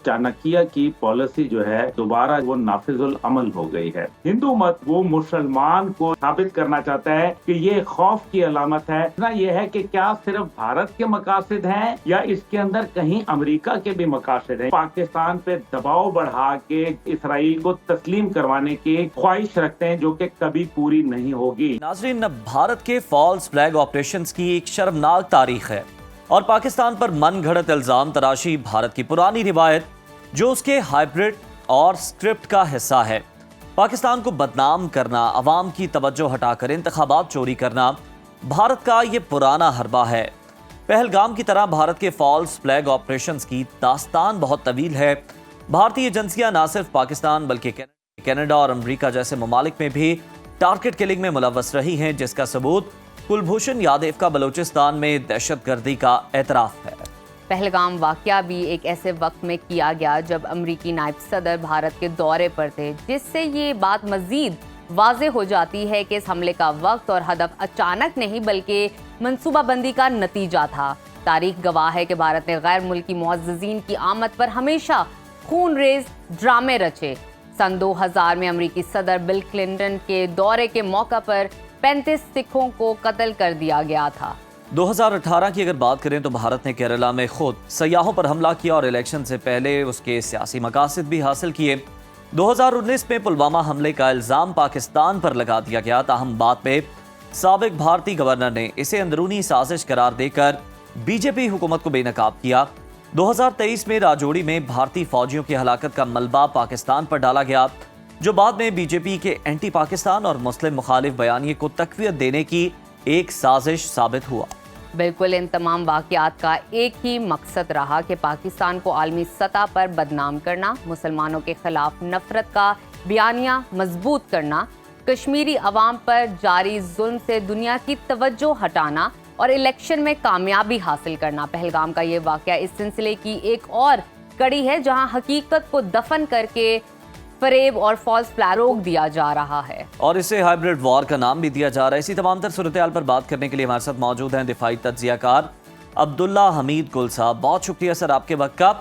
चाणक्य की पॉलिसी जो है दोबारा वो नाफिजुल अमल हो गई है। हिंदू मत वो मुसलमान को साबित करना चाहता है कि ये खौफ की अलामत है ना, ये है कि क्या सिर्फ भारत के मकासद हैं या इसके अंदर कहीं अमेरिका के भी मकासद हैं। पाकिस्तान पे दबाव बढ़ा के इसराइल को तस्लीम करवाने की ख्वाहिश रखते हैं जो कि कभी पूरी नहीं होगी। नाजरीन, भारत के फॉल्स फ्लैग ऑपरेशंस की एक शर्मनाक तारीख है और पाकिस्तान पर मन घड़त इल्जाम तराशी भारत की पुरानी रिवायत जो उसके हाइब्रिड और स्क्रिप्ट का हिस्सा है। पाकिस्तान को बदनाम करना, अवाम की तवज्जो हटाकर इंतखाबात चोरी करना भारत का ये पुराना हरबा है। पहलगाम की तरह भारत के फॉल्स फ्लैग ऑपरेशंस की दास्तान बहुत तवील है। भारतीय एजेंसियां न सिर्फ पाकिस्तान बल्कि कनाडा और अमेरिका जैसे ममालिक में भी टारगेट किलिंग में मुलव्वस रही हैं, जिसका सबूत कुलभूषण यादव का बलूचिस्तान में दहशतगर्दी का एतराफ है। पहलगाम वाकया भी एक ऐसे वक्त में किया गया जब अमरीकी नायब सदर भारत के दौरे पर थे, जिससे ये बात मजीद वाज़ेह हो जाती है कि इस हमले का वक्त और हदफ अचानक नहीं बल्कि मनसूबाबंदी का नतीजा था। तारीख गवाह है कि भारत ने गैर मुल्की मुअज़्ज़िज़ीन की आमद पर हमेशा खूनरेज ड्रामे रचे। सन 2000 में अमरीकी सदर बिल क्लिंटन के दौरे के मौका पर 35 सिखों को कत्ल कर दिया गया था। 2018 की अगर बात करें तो भारत ने केरला में खुद सयाहों पर हमला किया और इलेक्शन से पहले उसके सियासी मकासद भी हासिल किए। 2019 में पुलवामा हमले का इल्जाम पाकिस्तान पर लगा दिया गया, ताहम बाद में साबिक भारतीय गवर्नर ने इसे अंदरूनी साजिश करार देकर बीजेपी हुकूमत को बेनकाब किया। 2023 में राजौरी में भारतीय फौजियों की हलाकत का मलबा पाकिस्तान पर डाला गया, जो बाद में बीजेपी के एंटी पाकिस्तान और मुस्लिम मुखालिफ बयानिए को तक़वियत देने की एक साजिश साबित हुआ। बिल्कुल, इन तमाम वाक़यात का एक ही मकसद रहा कि पाकिस्तान को आलमी सतह पर बदनाम करना, मुसलमानों के खिलाफ नफरत का बयानिया मजबूत करना, कश्मीरी अवाम पर जारी जुल्म से दुनिया की तवज्जो हटाना और इलेक्शन में कामयाबी हासिल करना। पहलगाम का ये वाक़या इस सिलसिले की एक और कड़ी है जहां हकीकत को दफन करके फरेब और फॉल्स फ्लैग रोक दिया जा रहा है और इसे हाइब्रिड वॉर का नाम भी दिया जा रहा है। इसी तमाम तर सूरत-ए-हाल पर बात करने के लिए हमारे साथ मौजूद हैं दिफाई तज्जियाकार अब्दुल्ला हमीद गुल साहब। बहुत शुक्रिया सर आपके वक्त का।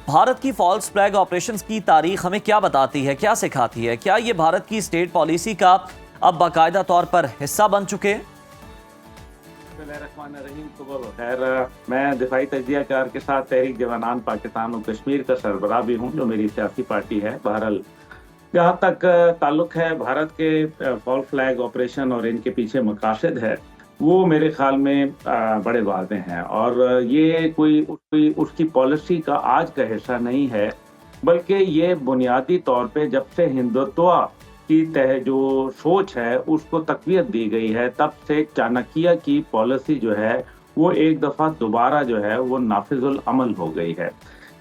भारत की फॉल्स फ्लैग ऑपरेशंस की तारीख हमें क्या बताती है, क्या सिखाती है? क्या ये भारत की स्टेट पॉलिसी का अब बाकायदा तौर पर हिस्सा बन चुके हैं? खैर, मैं दिफाई तज्जियाकार के साथ तहरीक जवानान पाकिस्तान और कश्मीर का सरबराह भी हूँ, जो मेरी सियासी पार्टी है। बहरहाल जहाँ तक ताल्लुक है भारत के फॉल फ्लैग ऑपरेशन और इनके पीछे मकासद है, वो मेरे ख्याल में बड़े वाज़ेह हैं और ये कोई उसकी पॉलिसी का आज का हिस्सा नहीं है, बल्कि ये बुनियादी तौर पे जब से हिंदुत्व की जो सोच है उसको तक़वियत दी गई है, तब से चाणक्य की पॉलिसी जो है वो एक दफ़ा दोबारा जो है वो नाफिजुल अमल हो गई है।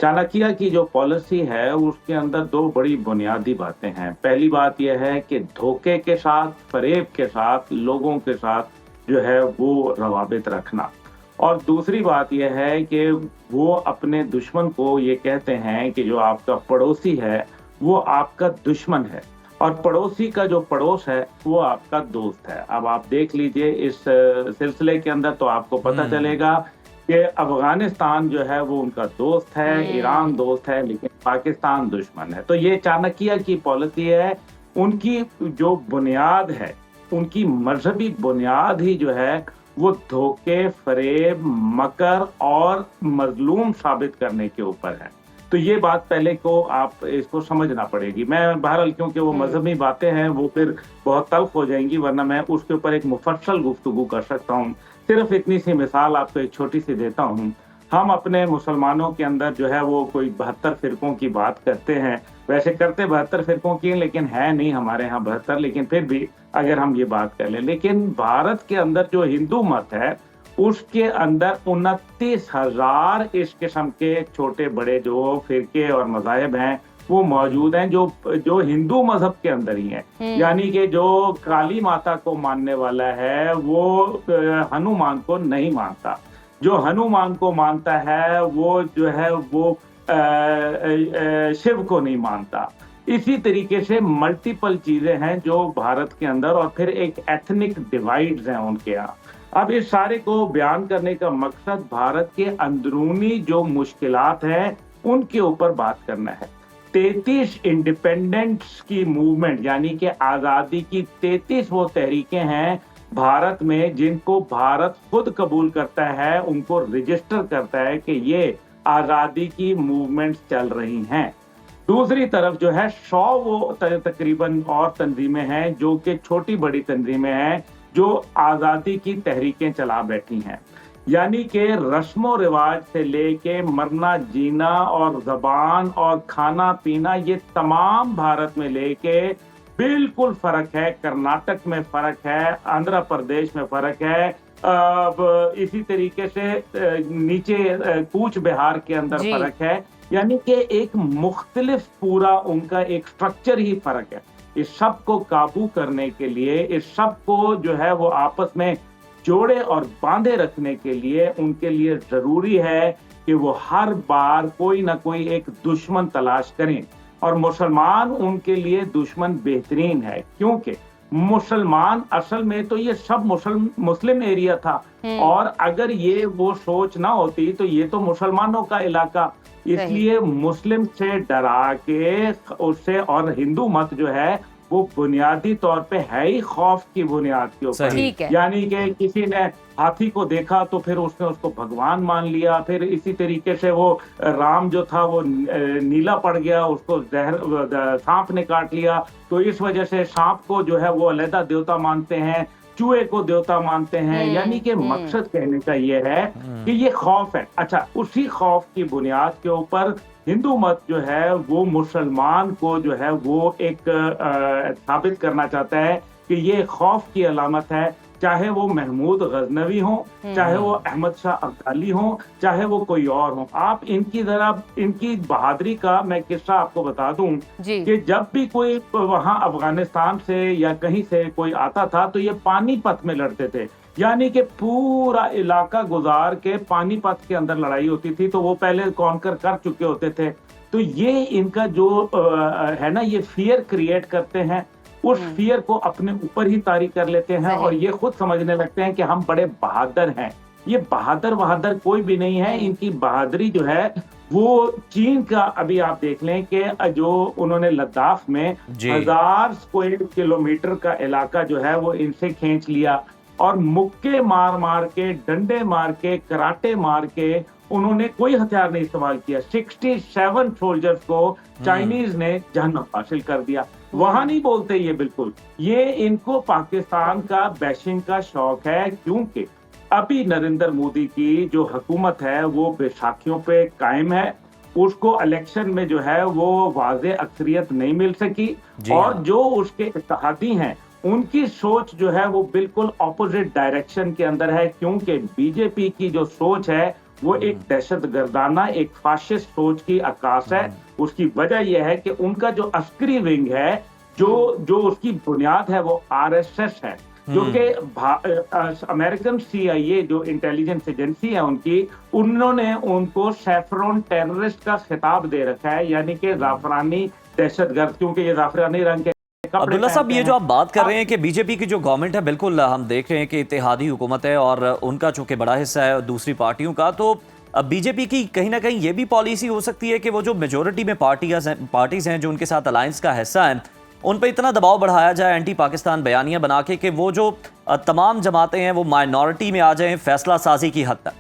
चाणक्य की जो पॉलिसी है उसके अंदर दो बड़ी बुनियादी बातें हैं। पहली बात यह है कि धोखे के साथ, फरेब के साथ, लोगों के साथ जो है वो रवाबित रखना, और दूसरी बात यह है कि वो अपने दुश्मन को ये कहते हैं कि जो आपका पड़ोसी है वो आपका दुश्मन है और पड़ोसी का जो पड़ोस है वो आपका दोस्त है। अब आप देख लीजिए इस सिलसिले के अंदर तो आपको पता चलेगा कि अफगानिस्तान जो है वो उनका दोस्त है, ईरान दोस्त है, लेकिन पाकिस्तान दुश्मन है। तो ये चाणक्य की पॉलिसी है। उनकी जो बुनियाद है, उनकी मजहबी बुनियाद ही जो है वो धोखे, फरेब, मकर और मजलूम साबित करने के ऊपर है। तो ये बात पहले को आप इसको समझना पड़ेगी। मैं बहरहाल क्योंकि वो मजहबी बातें हैं वो फिर बहुत तल्ख हो जाएंगी, वरना मैं उसके ऊपर एक मुफस्सल गुफ्तगू कर सकता हूँ। सिर्फ इतनी सी मिसाल आपको एक छोटी सी देता हूँ। हम अपने मुसलमानों के अंदर जो है वो कोई 72 फिरकों की बात करते हैं, वैसे करते 72 फिरकों की, लेकिन है नहीं हमारे यहाँ 72, लेकिन फिर भी अगर हम ये बात कर लें, लेकिन भारत के अंदर जो हिंदू मत है उसके अंदर 29,000 इस किस्म के छोटे बड़े जो फिरके और मज़ाहिब हैं वो मौजूद हैं, जो हिंदू मजहब के अंदर ही हैं। यानी कि जो काली माता को मानने वाला है वो हनुमान को नहीं मानता, जो हनुमान को मानता है वो जो है वो शिव को नहीं मानता। इसी तरीके से मल्टीपल चीजें हैं जो भारत के अंदर, और फिर एक एथनिक डिवाइड्स हैं उनके यहाँ। अब इस सारे को बयान करने का मकसद भारत के अंदरूनी जो मुश्किलात हैं ان के ऊपर बात करना है। 33 इंडिपेंडेंट्स की मूवमेंट यानी कि आज़ादी की 33 वो तहरीकें हैं भारत में जिनको भारत खुद कबूल करता है, उनको रजिस्टर करता है कि ये आज़ादी की मूवमेंट्स चल रही हैं। दूसरी तरफ जो है 100 वो तकरीबन और तंजीमें हैं जो कि छोटी बड़ी तंजीमें हैं जो आज़ादी की तहरीकें चला बैठी हैं। यानी कि रस्मो रिवाज से लेके मरना जीना और जबान और खाना पीना ये तमाम भारत में लेके बिल्कुल फर्क है। कर्नाटक में फर्क है, आंध्र प्रदेश में फर्क है, इसी तरीके से नीचे कूच बिहार के अंदर फर्क है। यानी कि एक मुख्तलिफ पूरा उनका एक स्ट्रक्चर ही फर्क है। इस सब को काबू करने के लिए, इस सब को जो है वो आपस में जोड़े और बांधे रखने के लिए उनके लिए जरूरी है कि वो हर बार कोई ना कोई एक दुश्मन तलाश करें, और मुसलमान उनके लिए दुश्मन बेहतरीन है, क्योंकि मुसलमान असल में तो ये सब मुस्लिम एरिया था, और अगर ये वो सोच ना होती तो ये तो मुसलमानों का इलाका, इसलिए मुस्लिम से डरा के उससे, और हिंदू मत जो है वो बुनियादी तौर पे है ही खौफ की बुनियाद के ऊपर। यानी कि किसी ने हाथी को देखा तो फिर उसने उसको भगवान मान लिया, फिर इसी तरीके से वो राम जो था वो नीला पड़ गया, उसको सांप ने काट लिया, तो इस वजह से सांप को जो है वो अलग देवता मानते हैं, चूहे को देवता मानते हैं। यानी कि मकसद कहने का ये है कि ये खौफ है। अच्छा, उसी खौफ की बुनियाद के ऊपर हिंदू मत जो है वो मुसलमान को जो है वो एक साबित करना चाहता है कि ये खौफ की अलामत है, चाहे वो महमूद गजनवी हो, चाहे वो अहमद शाह अब्दाली हो, चाहे वो कोई और हो। आप इनकी बहादुरी का मैं किस्सा आपको बता दूं कि जब भी कोई वहां अफगानिस्तान से या कहीं से कोई आता था तो ये पानीपत में लड़ते थे, यानी कि पूरा इलाका गुजार के पानीपत के अंदर लड़ाई होती थी, तो वो पहले कॉन्कर कर चुके होते थे। तो ये इनका जो है ना, ये फियर क्रिएट करते हैं, उस फियर को अपने ऊपर ही तारी कर लेते हैं, और ये खुद समझने लगते हैं कि हम बड़े बहादुर हैं। ये बहादुर कोई भी नहीं है। इनकी बहादुरी जो है वो चीन का, अभी आप देख लें कि जो उन्होंने लद्दाख में 1000 स्क्वायर किलोमीटर का इलाका जो है वो इनसे खींच लिया, और मुक्के मार मार के, डंडे मार के, कराटे मार के, उन्होंने कोई हथियार नहीं इस्तेमाल किया। 67 सोल्जर्स को चाइनीज ने जहन्नम हासिल कर दिया। वहां नहीं बोलते ये, बिल्कुल ये इनको पाकिस्तान का बैशिंग का शौक है, क्योंकि अभी नरेंद्र मोदी की जो हुकूमत है वो बैसाखियों पे कायम है। उसको इलेक्शन में जो है वो वाज़े अक्सरियत नहीं मिल सकी, और जो उसके इत्तेहादी हैं उनकी सोच जो है वो बिल्कुल ऑपोजिट डायरेक्शन के अंदर है, क्योंकि बीजेपी की जो सोच है वो एक दहशत गर्दाना, एक फाशिस्ट सोच की अक्कास है। उसकी वजह यह है कि उनका जो अस्करी विंग है, जो उसकी बुनियाद है वो आरएसएस है, जो कि अमेरिकन CIA जो इंटेलिजेंस एजेंसी है उनकी, उन्होंने उनको सैफरन टेररिस्ट का खिताब दे रखा है, यानी कि जाफरानी दहशतगर्द, क्योंकि ये जाफरानी रंग के। अब्दुल्ला साहब, ये जो आप बात कर रहे हैं कि बीजेपी की जो गवर्नमेंट है, बिल्कुल हम देख रहे हैं कि इत्तेहादी हुकूमत है और उनका चूंकि बड़ा हिस्सा है दूसरी पार्टियों का, तो बीजेपी की कहीं ना कहीं ये भी पॉलिसी हो सकती है कि वो जो मेजोरिटी में पार्टीज हैं जो उनके साथ अलायंस का हिस्सा हैं, उन पर इतना दबाव बढ़ाया जाए एंटी पाकिस्तान बयानियां बना के कि वो जो तमाम जमातें हैं वो माइनॉरिटी में आ जाएं फैसला साजी की हद तक।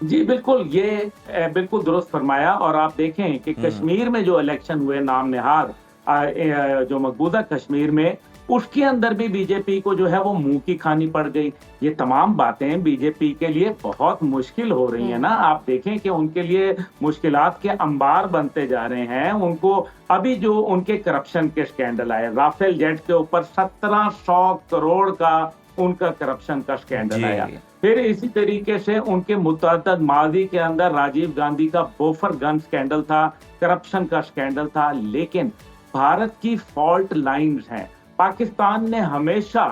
जी बिल्कुल, ये बिल्कुल दुरुस्त फरमाया। और आप देखें कि कश्मीर में जो इलेक्शन हुए नाम निहार, जो मकबूजा कश्मीर में, उसके अंदर भी बीजेपी को जो है वो मुंह की खानी पड़ गई। ये तमाम बातें बीजेपी के लिए बहुत मुश्किल हो रही है ना। आप देखें कि उनके लिए मुश्किलात के अंबार बनते जा रहे हैं। उनको अभी जो उनके करप्शन के स्कैंडल आए, राफेल जेट के ऊपर 1700 करोड़ का उनका करप्शन का स्कैंडल आया। फिर इसी तरीके से उनके मुतअद्दिद माजी के अंदर राजीव गांधी का बोफर गन स्कैंडल था, करप्शन का स्कैंडल था। लेकिन भारत की फॉल्ट लाइन्स हैं। पाकिस्तान ने हमेशा,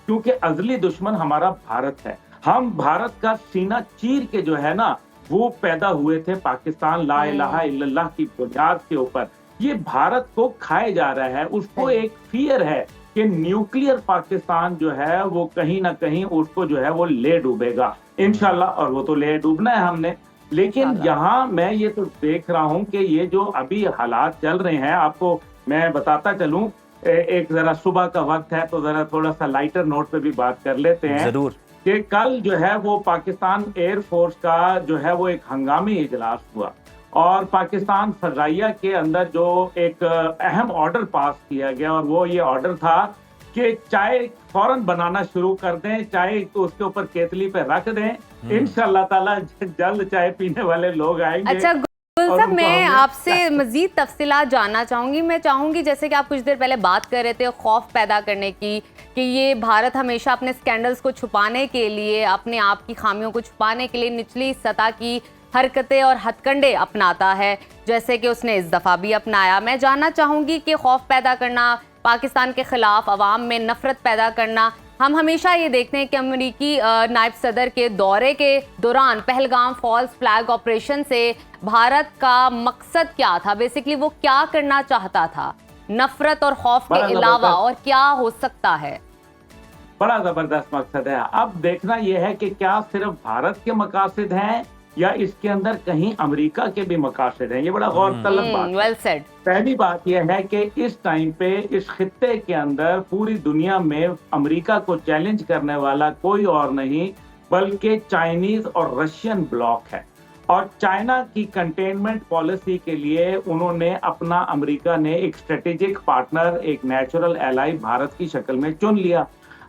क्योंकि अजली दुश्मन हमारा भारत है, हम भारत का सीना चीर के जो है ना वो पैदा हुए थे पाकिस्तान ला इलाहा इल्लल्लाह की बुनियाद के ऊपर। ये भारत को खाए जा रहा है। उसको एक फियर है कि न्यूक्लियर पाकिस्तान जो है वो कहीं ना कहीं उसको जो है वो ले डूबेगा इंशाल्लाह, और वो तो ले डूबना है हमने। لیکن یہاں میں یہ تو دیکھ رہا ہوں کہ یہ جو ابھی حالات چل رہے ہیں، آپ کو میں بتاتا چلوں، ایک ذرا صبح کا وقت ہے تو ذرا تھوڑا سا لائٹر نوٹ پہ بھی بات کر لیتے ہیں ضرور کہ کل جو ہے وہ پاکستان ایئر فورس کا جو ہے وہ ایک ہنگامی اجلاس ہوا، اور پاکستان فضائیہ کے اندر جو ایک اہم آرڈر پاس کیا گیا، اور وہ یہ آرڈر تھا کہ چائے فوراً بنانا شروع کر دیں، چائے تو اس کے اوپر کیتلی پہ رکھ دیں، انشاءاللہ تعالیٰ جلد چائے پینے والے لوگ آئیں گے۔ اچھا گل صاحب، میں آپ سے مزید تفصیلات جاننا چاہوں گی۔ میں چاہوں گی جیسے کہ آپ کچھ دیر پہلے بات کر رہے تھے خوف پیدا کرنے کی، کہ یہ بھارت ہمیشہ اپنے سکینڈلز کو چھپانے کے لیے، اپنے آپ کی خامیوں کو چھپانے کے لیے نچلی سطح کی حرکتیں اور ہتھ کنڈے اپناتا ہے، جیسے کہ اس نے اس دفعہ بھی اپنایا۔ میں جاننا چاہوں گی کہ خوف پیدا کرنا، پاکستان کے خلاف عوام میں نفرت پیدا کرنا، ہم ہمیشہ یہ دیکھتے ہیں کہ امریکی نائب صدر کے دورے کے دوران پہلگام فالس فلیگ آپریشن سے بھارت کا مقصد کیا تھا، بیسیکلی وہ کیا کرنا چاہتا تھا، نفرت اور خوف کے علاوہ اور کیا ہو سکتا ہے؟ بڑا زبردست مقصد ہے۔ اب دیکھنا یہ ہے کہ کیا صرف بھارت کے مقاصد ہیں یا اس کے اندر کہیں امریکہ کے بھی مقاصد ہیں، یہ بڑا غور طلب بات ہے۔ پہلی بات یہ ہے کہ اس ٹائم پہ اس خطے کے اندر پوری دنیا میں امریکہ کو چیلنج کرنے والا کوئی اور نہیں بلکہ چائنیز اور رشین بلاک ہے، اور چائنا کی کنٹینمنٹ پالیسی کے لیے انہوں نے اپنا، امریکہ نے ایک اسٹریٹجک پارٹنر، ایک نیچرل ایلائی بھارت کی شکل میں چن لیا۔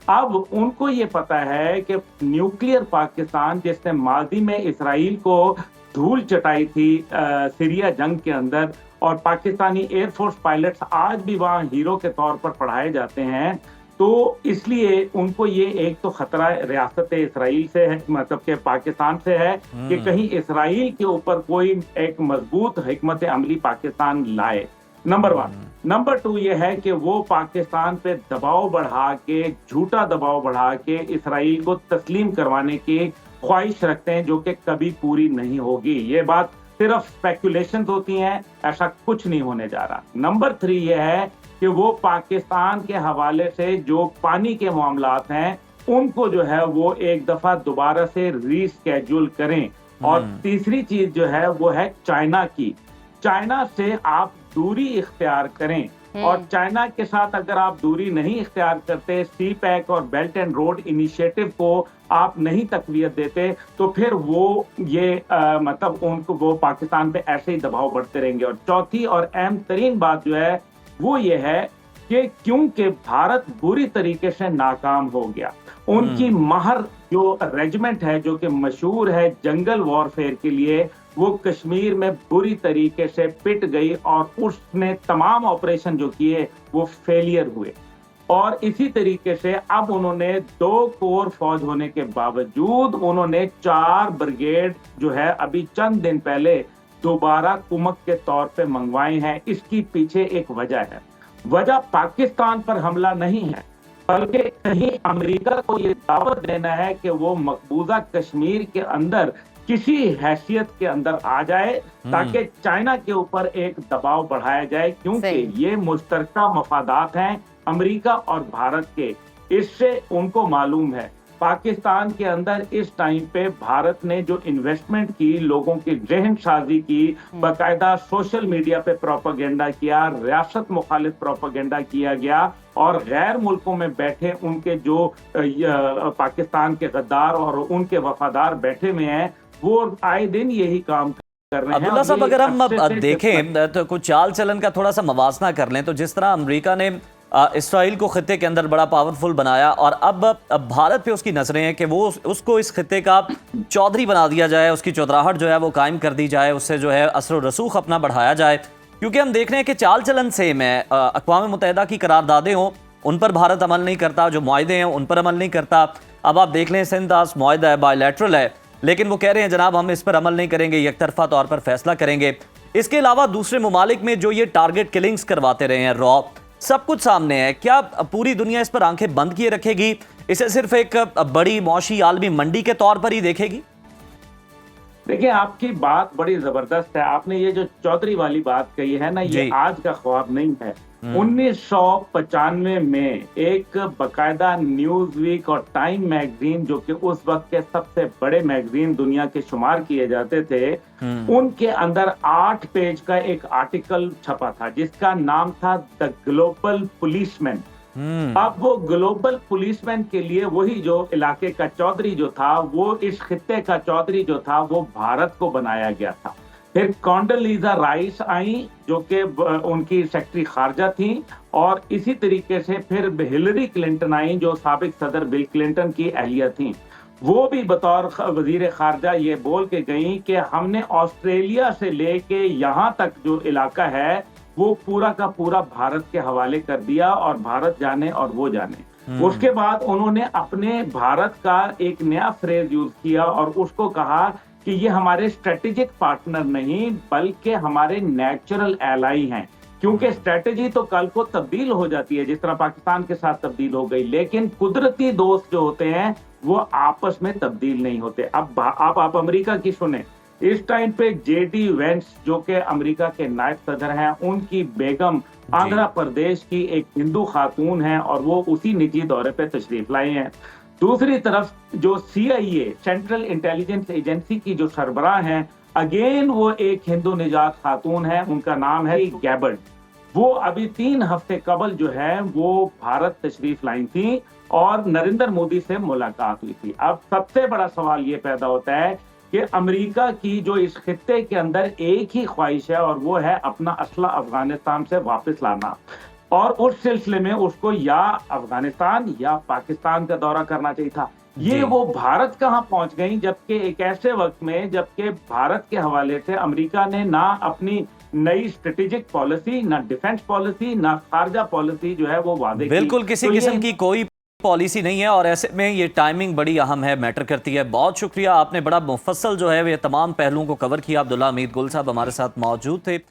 اب ان کو یہ پتا ہے کہ نیوکلیئر پاکستان، جس نے ماضی میں اسرائیل کو دھول چٹائی تھی سیریا جنگ کے اندر، اور پاکستانی ایئر فورس پائلٹس آج بھی وہاں ہیرو کے طور پر پڑھائے جاتے ہیں، تو اس لیے ان کو یہ ایک تو خطرہ ریاست اسرائیل سے ہے، مطلب کہ پاکستان سے ہے کہ کہیں اسرائیل کے اوپر کوئی ایک مضبوط حکمت عملی پاکستان لائے، نمبر 1۔ نمبر 2 یہ ہے کہ وہ پاکستان پہ دباؤ بڑھا کے، جھوٹا دباؤ بڑھا کے اسرائیل کو تسلیم کروانے کی خواہش رکھتے ہیں، جو کہ کبھی پوری نہیں ہوگی۔ یہ بات صرف اسپیکولیشنز ہوتی ہیں، ایسا کچھ نہیں ہونے جا رہا۔ نمبر 3 یہ ہے کہ وہ پاکستان کے حوالے سے جو پانی کے معاملات ہیں ان کو جو ہے وہ ایک دفعہ دوبارہ سے ری اسکیجول کریں۔ اور تیسری چیز جو ہے وہ ہے چائنا کی، چائنا سے آپ دوری اختیار کریں، اور چائنا کے ساتھ اگر آپ دوری نہیں اختیار کرتے، سی پیک اور بیلٹ اینڈ روڈ انیشیٹو کو آپ نہیں تقویت دیتے، تو پھر وہ یہ مطلب ان کو وہ پاکستان پہ ایسے ہی دباؤ بڑھتے رہیں گے۔ اور چوتھی اور اہم ترین بات جو ہے وہ یہ ہے کہ کیونکہ بھارت بری طریقے سے ناکام ہو گیا، ان کی مہر جو ریجمنٹ ہے جو کہ مشہور ہے جنگل وارفیئر کے لیے، وہ کشمیر میں بری طریقے سے پٹ گئی، اور اس نے تمام آپریشن جو کیے وہ فیلئر ہوئے۔ اور اسی طریقے سے اب انہوں نے 2 کور فوج ہونے کے باوجود انہوں نے 4 بریگیڈ جو ہے ابھی چند دن پہلے دوبارہ کمک کے طور پہ منگوائے ہیں۔ اس کی پیچھے ایک وجہ ہے، وجہ پاکستان پر حملہ نہیں ہے، بلکہ کہیں امریکہ کو یہ دعوت دینا ہے کہ وہ مقبوضہ کشمیر کے اندر کسی حیثیت کے اندر آ جائے، تاکہ چائنا کے اوپر ایک دباؤ بڑھایا جائے، کیونکہ یہ مشترکہ مفادات ہیں امریکہ اور بھارت کے۔ اس سے ان کو معلوم ہے پاکستان کے اندر اس ٹائم پہ بھارت نے جو انویسٹمنٹ کی، لوگوں کی ذہن سازی کی، باقاعدہ سوشل میڈیا پہ پروپیگنڈا کیا، ریاست مخالف پروپیگنڈا کیا گیا، اور غیر ملکوں میں بیٹھے ان کے جو پاکستان کے غدار اور ان کے وفادار بیٹھے ہوئے ہیں، وہ آئے دن یہی کام کر رہے ہیں۔ عبداللہ صاحب، اگر ہم دیکھیں تو کچھ چال چلن کا تھوڑا سا موازنہ کر لیں، تو جس طرح امریکہ نے اسرائیل کو خطے کے اندر بڑا پاورفل بنایا، اور اب بھارت پہ اس کی نظریں ہیں کہ وہ اس کو اس خطے کا چودھری بنا دیا جائے، اس کی چودراہٹ جو ہے وہ قائم کر دی جائے، اس سے جو ہے اثر و رسوخ اپنا بڑھایا جائے، کیونکہ ہم دیکھ رہے ہیں کہ چال چلن سیم ہے، اقوام متحدہ کی قراردادیں ہوں ان پر بھارت عمل نہیں کرتا، جو معاہدے ہیں ان پر عمل نہیں کرتا۔ اب آپ دیکھ لیں سندھ معاہدہ ہے، بائی لیٹرل ہے، لیکن وہ کہہ رہے ہیں جناب ہم اس پر عمل نہیں کریں گے، یک طرفہ طور پر فیصلہ کریں گے۔ اس کے علاوہ دوسرے ممالک میں جو یہ ٹارگٹ کلنگز کرواتے رہے ہیں، را سب کچھ سامنے ہے، کیا پوری دنیا اس پر آنکھیں بند کیے رکھے گی؟ اسے صرف ایک بڑی معاشی عالمی منڈی کے طور پر ہی دیکھے گی؟ देखिए, आपकी बात बड़ी जबरदस्त है। आपने ये जो चौधरी वाली बात कही है ना, ये जी। आज का ख्वाब नहीं है। 1995 में एक बकायदा न्यूज वीक और टाइम मैगजीन, जो कि उस वक्त के सबसे बड़े मैगजीन दुनिया के शुमार किए जाते थे, उनके अंदर 8 पेज का एक आर्टिकल छपा था जिसका नाम था द ग्लोबल पुलिसमैन। अब वो ग्लोबल पुलिसमैन के लिए वही जो इलाके का चौधरी जो था, वो इस खित्ते का चौधरी जो था, वो भारत को बनाया गया था। फिर कॉन्डोलीजा राइस आई, जो कि उनकी सेक्रेटरी खारजा थी, और इसी तरीके से फिर हिलरी क्लिंटन आई, जो साबिक सदर बिल क्लिंटन की अहलिया थी। वो भी बतौर वजीर खारजा ये बोल के गई कि हमने ऑस्ट्रेलिया से लेके यहाँ तक जो इलाका है वो पूरा का पूरा भारत के हवाले कर दिया, और भारत जाने और वो जाने। उसके बाद उन्होंने अपने भारत का एक नया फ्रेज यूज किया और उसको कहा कि ये हमारे स्ट्रेटेजिक पार्टनर नहीं बल्कि हमारे नेचुरल एलाई हैं, क्योंकि स्ट्रेटेजी तो कल को तब्दील हो जाती है, जिस तरह पाकिस्तान के साथ तब्दील हो गई, लेकिन कुदरती दोस्त जो होते हैं वो आपस में तब्दील नहीं होते। अब आप अमेरिका की सुने, इस टाइम पे जेडी वेंस, जो कि अमेरिका के नायब सदर हैं, उनकी बेगम आंध्र प्रदेश की एक हिंदू खातून है और वो उसी निजी दौरे पे तशरीफ लाए हैं। दूसरी तरफ जो CIA सेंट्रल इंटेलिजेंस एजेंसी की जो सरबराह हैं, अगेन वो एक हिंदू निजात खातून है, उनका नाम है गैबर्ड। वो अभी 3 हफ्ते कबल जो है वो भारत तशरीफ लाई थी और नरेंद्र मोदी से मुलाकात हुई थी। अब सबसे बड़ा सवाल ये पैदा होता है कि अमेरिका की जो इस खित्ते के अंदर एक ही ख्वाहिश है, और वो है अपना असला अफगानिस्तान से वापस लाना, और उस सिलसिले में उसको या अफगानिस्तान या पाकिस्तान का दौरा करना चाहिए था। ये वो भारत कहाँ पहुंच गई, जबकि एक ऐसे वक्त में जबकि भारत के हवाले से अमेरिका ने ना अपनी नई स्ट्रेटेजिक पॉलिसी, ना डिफेंस पॉलिसी, ना खारजा पॉलिसी जो है वो वादे की। बिल्कुल किसी किस्म की कोई पॉलिसी नहीं है, और ऐसे में ये टाइमिंग बड़ी अहम है, मैटर करती है। बहुत शुक्रिया, आपने बड़ा मुफस्सल जो है ये तमाम पहलुओं को कवर किया। अब्दुल्ला हमीद गुल साहब हमारे साथ मौजूद थे।